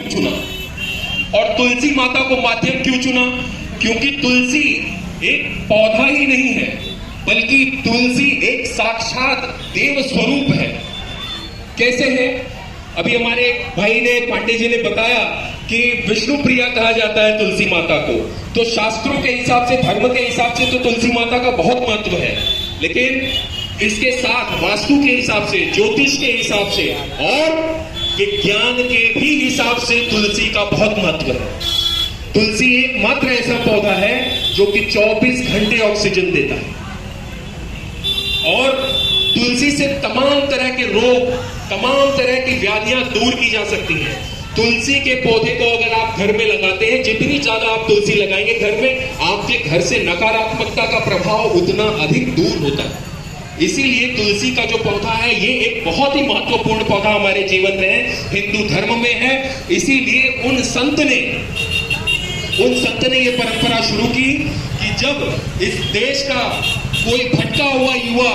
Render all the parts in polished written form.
चुना। और तुलसी माता को माध्यम क्यों चुना? क्योंकि तुलसी एक पौधा ही नहीं है, बल्कि तुलसी एक साक्षात देव स्वरूप है। कैसे है? अभी हमारे भाई ने, पांडे जी ने बताया कि विष्णु प्रिया कहा जाता है तुलसी माता को। तो शास्त्रों के हिसाब से, धर्म के हिसाब से तो तुलसी माता का बहुत महत्व है, लेकिन इसके साथ वास्तु के हिसाब से, ज्योतिष के हिसाब से और विज्ञान के भी हिसाब से तुलसी का बहुत महत्व है। तुलसी एकमात्र ऐसा पौधा है जो कि 24 घंटे ऑक्सीजन देता है और तुलसी से तमाम तरह के रोग, तमाम तरह की व्याधियां दूर की जा सकती हैं। तुलसी के पौधे को अगर आप घर में लगाते हैं, जितनी ज्यादा आप तुलसी लगाएंगे घर में, आपके घर से नकारात्मकता का प्रभाव उतना अधिक दूर होता है। इसीलिए तुलसी का जो पौधा है ये एक बहुत ही महत्वपूर्ण पौधा हमारे जीवन में है, हिंदू धर्म में है। इसीलिए उन संत ने ये परंपरा शुरू की कि जब इस देश का कोई भटका हुआ युवा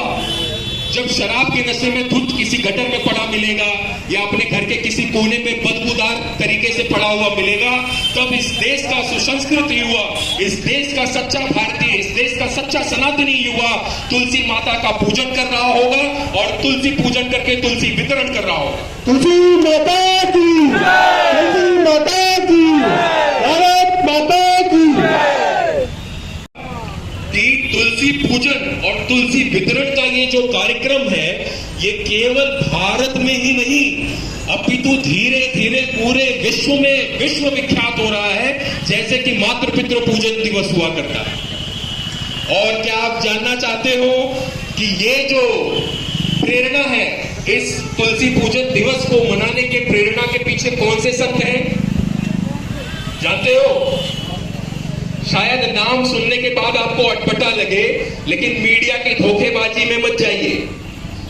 जब शराब के नशे में धुत किसी गटर में पड़ा मिलेगा या अपने घर के किसी कोने में बदबूदार तरीके से पड़ा हुआ मिलेगा, तब इस देश का सुसंस्कृत युवा, इस देश का सच्चा भारतीय, इस देश का सच्चा सनातनी युवा तुलसी माता का पूजन कर रहा होगा और तुलसी पूजन करके तुलसी वितरण कर रहा होगा। तुलसी माता की, तुलसी माता की, भारत माता की। तुलसी पूजन और तुलसी वितरण का ये जो कार्यक्रम है, ये केवल भारत में ही नहीं, अपितु धीरे धीरे पूरे विश्व में विश्व विख्यात हो रहा है, जैसे कि मातृ पितृ पूजन दिवस हुआ करता है। और क्या आप जानना चाहते हो कि ये जो प्रेरणा है, इस तुलसी पूजन दिवस को मनाने के प्रेरणा के पीछे कौन से संत हैं? जानते हो? शायद नाम सुनने के बाद आपको अटपटा लगे, लेकिन मीडिया की धोखेबाजी में मत जाइए।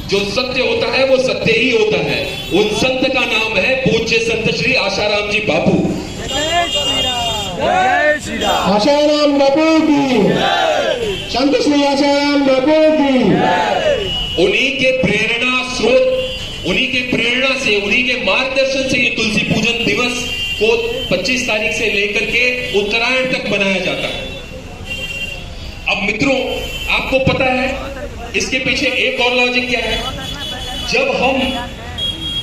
जो सत्य होता है वो सत्य ही होता है। उन संत का नाम है पूज्य संत श्री आशाराम जी बापू। जय श्री राम, जय श्री राम। आशाराम बापू की, संत श्री आशाराम बापू की। उन्हीं के प्रेरणा स्रोत, उन्हीं के प्रेरणा से, उन्हीं के मार्गदर्शन से ये तुलसी पूजन दिवस को 25 तारीख से लेकर के उत्तरायण तक मनाया जाता है। अब मित्रों, आपको पता है इसके पीछे एक और लॉजिक क्या है? जब हम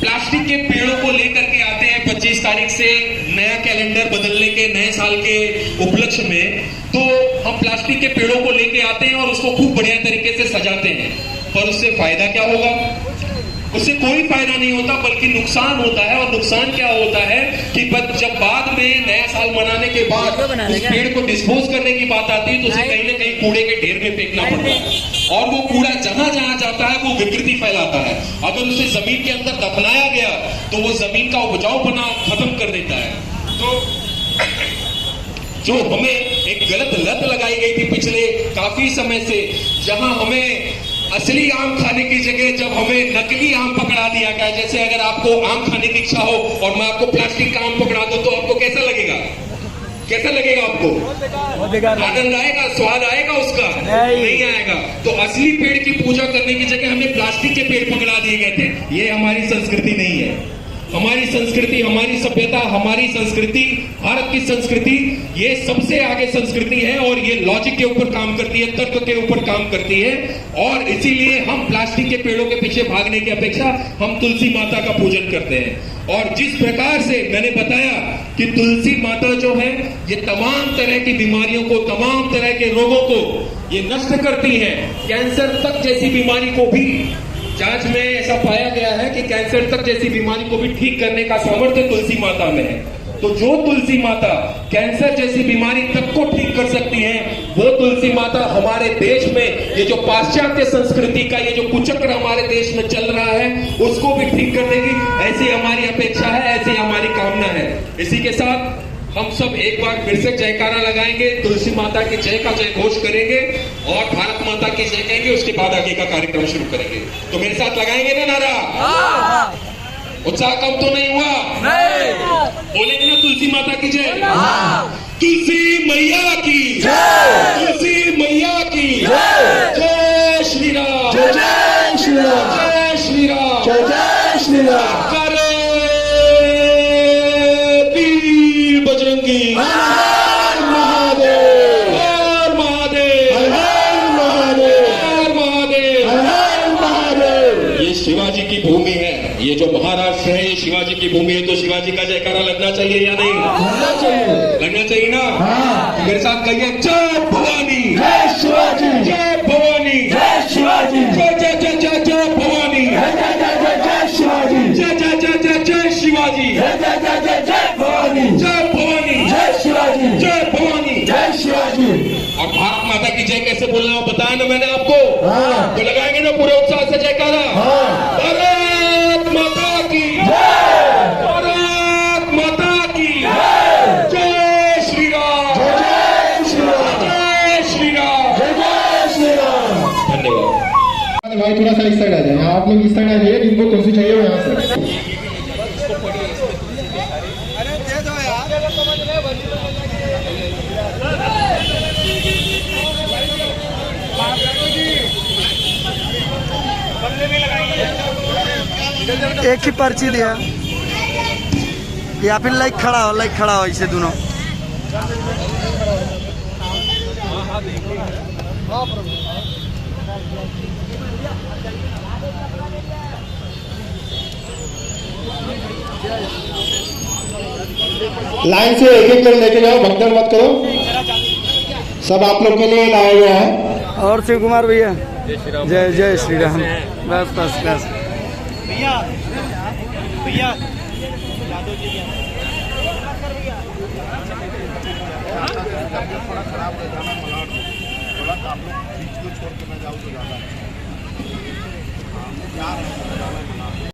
प्लास्टिक के पेड़ों को लेकर के आते हैं 25 तारीख से नया कैलेंडर बदलने के, नए साल के उपलक्ष्य में, तो हम प्लास्टिक के पेड़ों को लेके आते हैं और उसको खूब बढ़िया तरीके से सजाते हैं। पर उससे फायदा क्या होगा? उससे कोई फायदा नहीं होता, बल्कि नुकसान होता है। और नुकसान क्या होता है कि जब बाद में नया साल मनाने के बाद उस पेड़ को डिस्पोज करने की बात आती है तो उसे कहीं ना कहीं कूड़े के ढेर में फेंकना पड़ता है और वो कूड़ा जहां जहां जाता है वो विकृति फैलाता है। अगर उसे जमीन के अंदर दफनाया गया तो वो जमीन का उपजाऊपना खत्म कर देता है। तो जो हमें एक गलत लत लगाई गई थी पिछले काफी समय से, जहां हमें असली आम खाने की जगह जब हमें नकली आम पकड़ा दिया गया, जैसे अगर आपको आम खाने की इच्छा हो और मैं आपको प्लास्टिक का आम पकड़ा दूं तो आपको कैसा लगेगा? कैसा लगेगा आपको? आनंद आएगा? स्वाद आएगा उसका? नहीं आएगा। तो असली पेड़ की पूजा करने की जगह हमें प्लास्टिक के पेड़ पकड़ा दिए गए थे। ये हमारी संस्कृति नहीं है। हमारी संस्कृति, हमारी सभ्यता, हमारी संस्कृति, भारत की संस्कृति ये सबसे आगे संस्कृति है और ये लॉजिक के ऊपर काम करती है, तर्क के ऊपर काम करती है। और इसीलिए हम प्लास्टिक के पेड़ों के पीछे भागने की अपेक्षा हम तुलसी माता का पूजन करते हैं। और जिस प्रकार से मैंने बताया कि तुलसी माता जो है ये तमाम तरह की बीमारियों को, तमाम तरह के रोगों को ये नष्ट करती है। कैंसर तक जैसी बीमारी को भी, जांच में ऐसा पाया गया है कि कैंसर तक जैसी बीमारी को भी ठीक करने का सामर्थ्य तुलसी माता में है। तो जो तुलसी माता कैंसर जैसी बीमारी तक को ठीक कर सकती है, वो तुलसी माता हमारे देश में ये जो पाश्चात्य संस्कृति का ये जो कुचक्र हमारे देश में चल रहा है उसको भी ठीक कर देगी, ऐसी हमारी अपेक्षा है, ऐसी हमारी कामना है। इसी के साथ हम सब एक बार फिर से जयकारा लगाएंगे, तुलसी माता की जय का जय घोष करेंगे और भारत माता की जय कहेंगे। उसके बाद आगे का कार्यक्रम शुरू करेंगे। तो मेरे साथ लगाएंगे ना नारा? उत्साह कम तो नहीं हुआ? बोलेंगे ना तुलसी माता की जय? तुलसी मैया की जय, तुलसी मैया की जय। जय श्री राम, जय श्री राम, जय श्री राम, जय श्री राम। महाराष्ट्र है, ये शिवाजी की भूमि है, तो शिवाजी का जयकारा लगना चाहिए या नहीं? लगना चाहिए। लगना चाहिए ना? हाँ। मेरे साथ कहिए, जय भवानी, जय शिवाजी, जय भवानी, जय शिवाजी, जय जय जय जय जय भवानी, जय जय जय जय जय शिवाजी, जय जय जय जय जय शिवाजी, जय जय जय जय जय भवानी, जय भवानी, जय शिवाजी, जय भवानी, जय शिवाजी। और भारत माता की जय कैसे बोलना है बताया ना मैंने आपको। हाँ। तो लगाएंगे ना पूरे उत्साह से जयकारा। हाँ। भारत माता की जय, भारत माता की जय, जय श्री राम, जय श्री राम, जय श्री राम, जय श्री राम। धन्यवाद। भाई थोड़ा सा इस साइड आ जाए, आप लोग इस साइड आ जाइए, जिनको कुर्सी चाहिए वो यहाँ से। एक ही पर्ची दिया या फिर लाइक खड़ा हो ऐसे दोनों। लाइन से एक एक कर लेके जाओ, भगदड़ मत करो, सब आप लोग के लिए लाया गया है। और शिव कुमार भैया, जय जय श्री राम। बस बस बस भैया भैया थोड़ा खराब हो जाना मलाड थोड़ा आप लोग बीच में छोड़ के मैं जाऊँ तो ज़्यादा है।